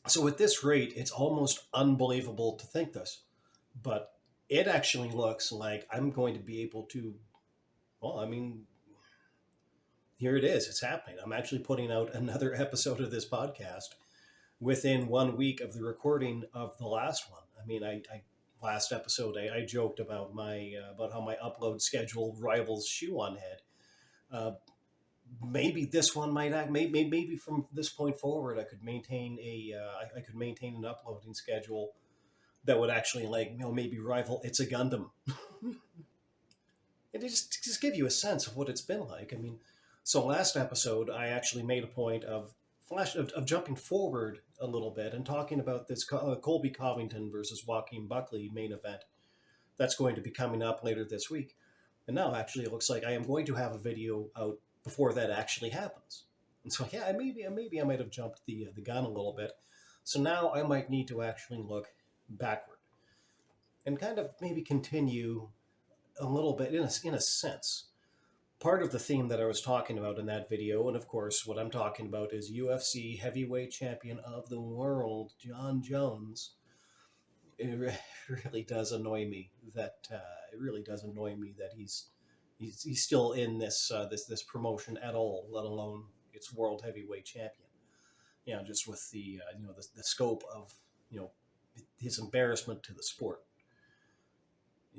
So at this rate, it's almost unbelievable to think this, but it actually looks like I'm going to be able to, well, I mean, here it is. It's happening. I'm actually putting out another episode of this podcast within 1 week of the recording of the last one. I mean, I last episode I joked about my about how my upload schedule rivals shoe on head. Uh, Maybe this one might act. Maybe from this point forward, I could maintain I could maintain an uploading schedule that would actually, like, maybe rival It's a Gundam. And just give you a sense of what it's been like. I mean, so last episode I actually made a point of of jumping forward a little bit and talking about this Colby Covington versus Joaquin Buckley main event that's going to be coming up later this week. And now actually it looks like I am going to have a video out before that actually happens. And so yeah, maybe I might have jumped the gun a little bit. So now I might need to actually look backward and kind of maybe continue a little bit in a sense. Part of the theme that I was talking about in that video, and of course what I'm talking about, is UFC heavyweight champion of the world, Jon Jones. It really does annoy me that he's still in this promotion at all, let alone its world heavyweight champion. Just with the scope of his embarrassment to the sport.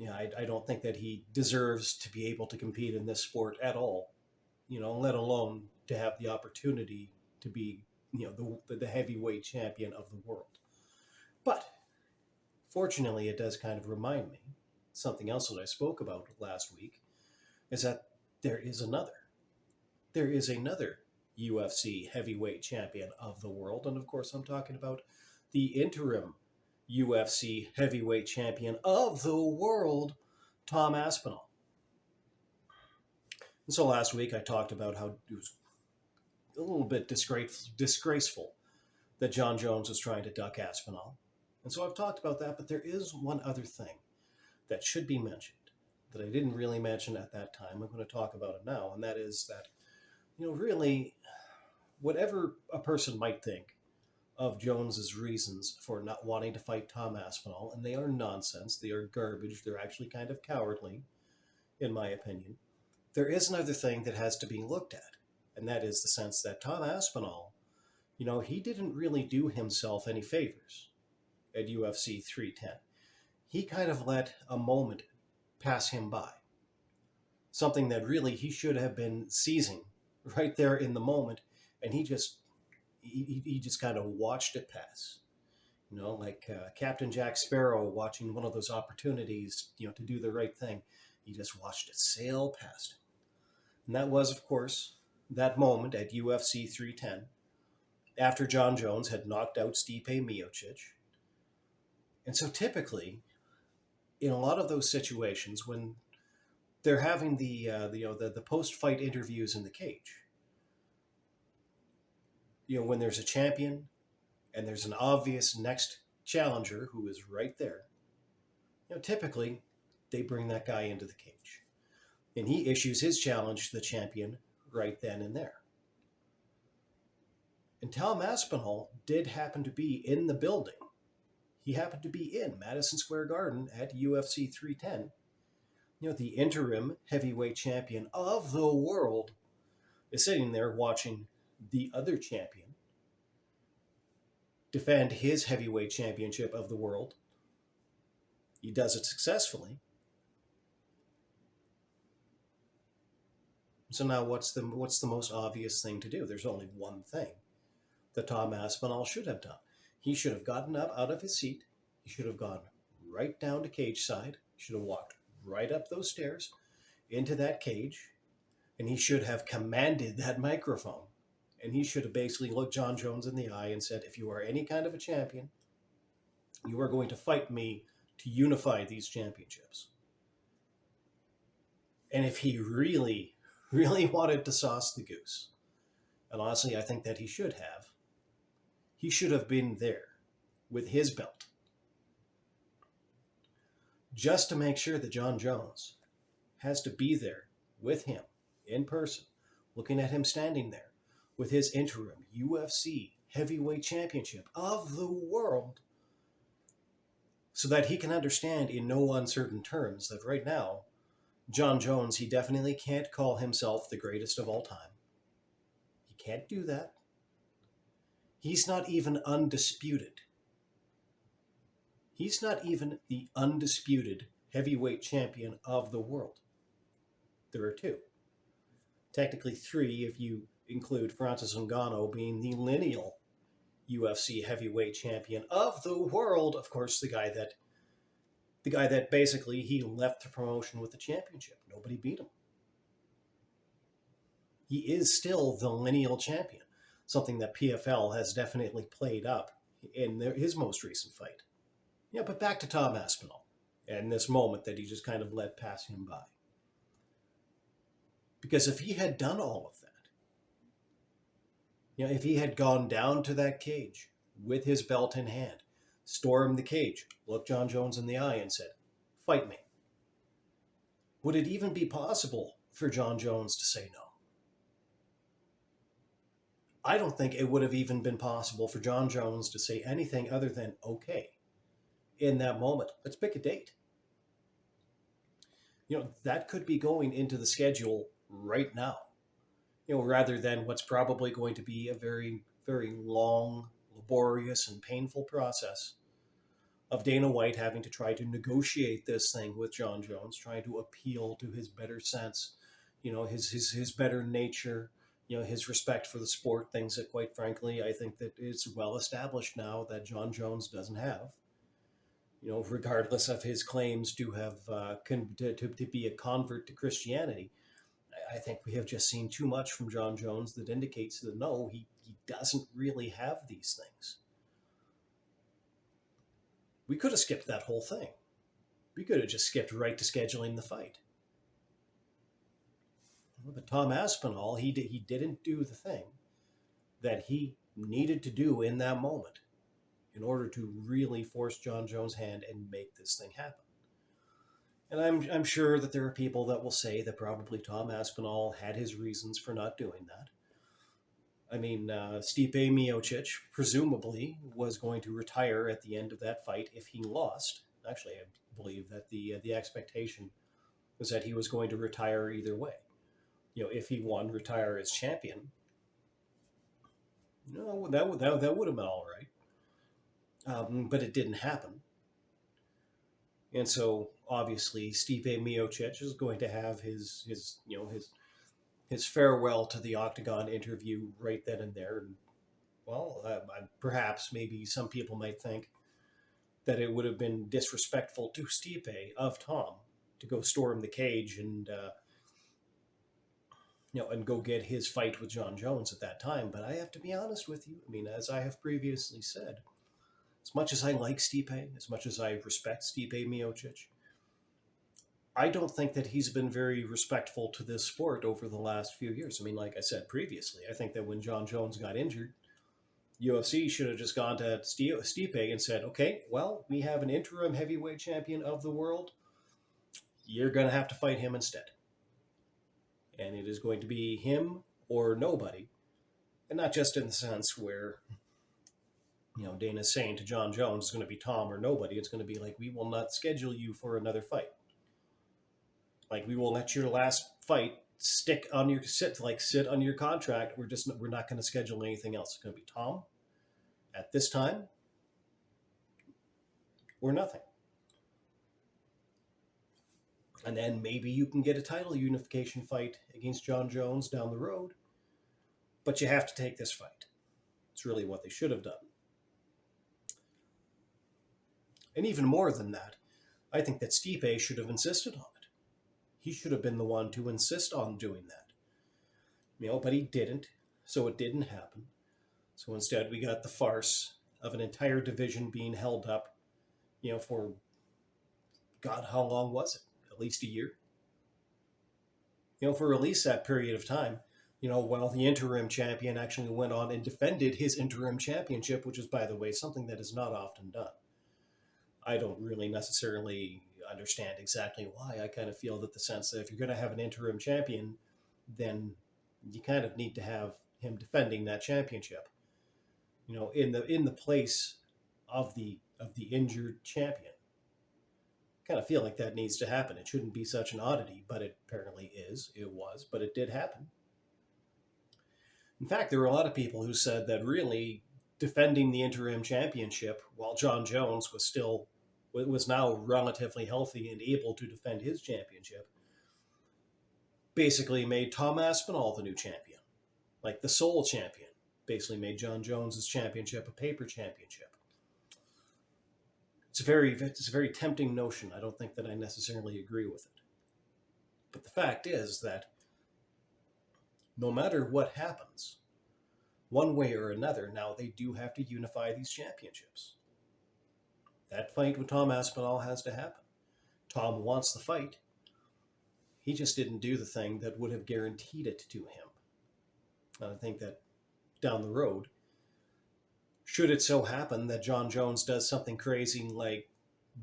I don't think that he deserves to be able to compete in this sport at all, let alone to have the opportunity to be, the heavyweight champion of the world. But fortunately, it does kind of remind me something else that I spoke about last week, is that there is another UFC heavyweight champion of the world. And of course, I'm talking about the interim UFC heavyweight champion of the world, Tom Aspinall. And so last week I talked about how it was a little bit disgraceful that Jon Jones was trying to duck Aspinall. And so I've talked about that, but there is one other thing that should be mentioned that I didn't really mention at that time. I'm going to talk about it now, and that is that, really, whatever a person might think of Jones's reasons for not wanting to fight Tom Aspinall, and they are nonsense, they are garbage, they're actually kind of cowardly, in my opinion, there is another thing that has to be looked at, and that is the sense that Tom Aspinall, he didn't really do himself any favors at UFC 310. He kind of let a moment pass him by, something that really he should have been seizing right there in the moment, and he just kind of watched it pass, like Captain Jack Sparrow watching one of those opportunities, to do the right thing. He just watched it sail past him. And that was, of course, that moment at UFC 310, after Jon Jones had knocked out Stipe Miocic. And so typically, in a lot of those situations, when they're having the post-fight interviews in the cage, when there's a champion and there's an obvious next challenger who is right there, typically they bring that guy into the cage and he issues his challenge to the champion right then and there. And Tom Aspinall did happen to be in the building. He happened to be in Madison Square Garden at UFC 310. The interim heavyweight champion of the world is sitting there watching the other champion defend his heavyweight championship of the world. He does it successfully. So now what's the most obvious thing to do? There's only one thing that Tom Aspinall should have done. He should have gotten up out of his seat. He should have gone right down to cage side. He should have walked right up those stairs into that cage, and he should have commanded that microphone. And he should have basically looked Jon Jones in the eye and said, if you are any kind of a champion, you are going to fight me to unify these championships. And if he really, really wanted to sauce the goose, and honestly I think that he should have been there with his belt, just to make sure that Jon Jones has to be there with him in person, looking at him standing there with his interim UFC Heavyweight Championship of the world so that he can understand in no uncertain terms that right now, Jon Jones, he definitely can't call himself the greatest of all time. He can't do that. He's not even undisputed. He's not even the undisputed heavyweight champion of the world. There are two. Technically three if you include Francis Ngannou being the lineal UFC heavyweight champion of the world. Of course, the guy that basically he left the promotion with the championship. Nobody beat him. He is still the lineal champion, something that PFL has definitely played up in his most recent fight. Yeah, but back to Tom Aspinall and this moment that he just kind of let pass him by. Because if he had done all of that, if he had gone down to that cage with his belt in hand, stormed the cage, looked Jon Jones in the eye and said, "Fight me," would it even be possible for Jon Jones to say no? I don't think it would have even been possible for Jon Jones to say anything other than okay in that moment. Let's pick a date. That could be going into the schedule right now, rather than what's probably going to be a very, very long, laborious, and painful process of Dana White having to try to negotiate this thing with Jon Jones, trying to appeal to his better sense, his better nature, his respect for the sport, things that, quite frankly, I think that it's well established now that Jon Jones doesn't have. Regardless of his claims to have to be a convert to Christianity, I think we have just seen too much from Jon Jones that indicates that no, he doesn't really have these things. We could have skipped that whole thing. We could have just skipped right to scheduling the fight. But Tom Aspinall, he didn't do the thing that he needed to do in that moment in order to really force Jon Jones' hand and make this thing happen. And I'm sure that there are people that will say that probably Tom Aspinall had his reasons for not doing that. I mean, Stipe Miocic presumably was going to retire at the end of that fight if he lost. Actually, I believe that the expectation was that he was going to retire either way. If he won, retire as champion. That would have been all right. But it didn't happen. And so obviously Stipe Miocic is going to have his farewell to the Octagon interview right then and there. And, well, perhaps maybe some people might think that it would have been disrespectful to Stipe of Tom to go storm the cage and and go get his fight with Jon Jones at that time. But I have to be honest with you. I mean, as I have previously said, as much as I like Stipe, as much as I respect Stipe Miocic, I don't think that he's been very respectful to this sport over the last few years. I mean, like I said previously, I think that when Jon Jones got injured, UFC should have just gone to Stipe and said, okay, well, we have an interim heavyweight champion of the world. You're going to have to fight him instead. And it is going to be him or nobody. And not just in the sense where Dana's saying to Jon Jones, it's going to be Tom or nobody. It's going to be like, we will not schedule you for another fight. Like, we will let your last fight sit on your contract. We're not going to schedule anything else. It's going to be Tom at this time or nothing. And then maybe you can get a title unification fight against Jon Jones down the road, but you have to take this fight. It's really what they should have done. And even more than that, I think that Stipe should have insisted on it. He should have been the one to insist on doing that. But he didn't, so it didn't happen. So instead, we got the farce of an entire division being held up, for, God, how long was it? At least a year? For at least that period of time, while the interim champion actually went on and defended his interim championship, which is, by the way, something that is not often done. I don't really necessarily understand exactly why. I kind of feel that the sense that if you're going to have an interim champion, then you kind of need to have him defending that championship. in the place of the injured champion. Kind of feel like that needs to happen. It shouldn't be such an oddity, but it apparently is. It was, but it did happen. In fact, there were a lot of people who said that really defending the interim championship while Jon Jones was now relatively healthy and able to defend his championship basically made Tom Aspinall the new champion, like the sole champion. Basically made Jon Jones's championship a paper championship. It's a very tempting notion. I don't think that I necessarily agree with it. But the fact is that no matter what happens, one way or another, now they do have to unify these championships. That fight with Tom Aspinall has to happen. Tom wants the fight. He just didn't do the thing that would have guaranteed it to him. And I think that down the road, should it so happen that Jon Jones does something crazy like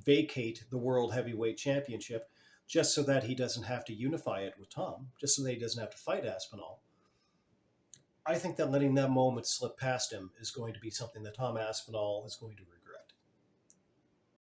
vacate the World Heavyweight Championship just so that he doesn't have to unify it with Tom, just so that he doesn't have to fight Aspinall, I think that letting that moment slip past him is going to be something that Tom Aspinall is going to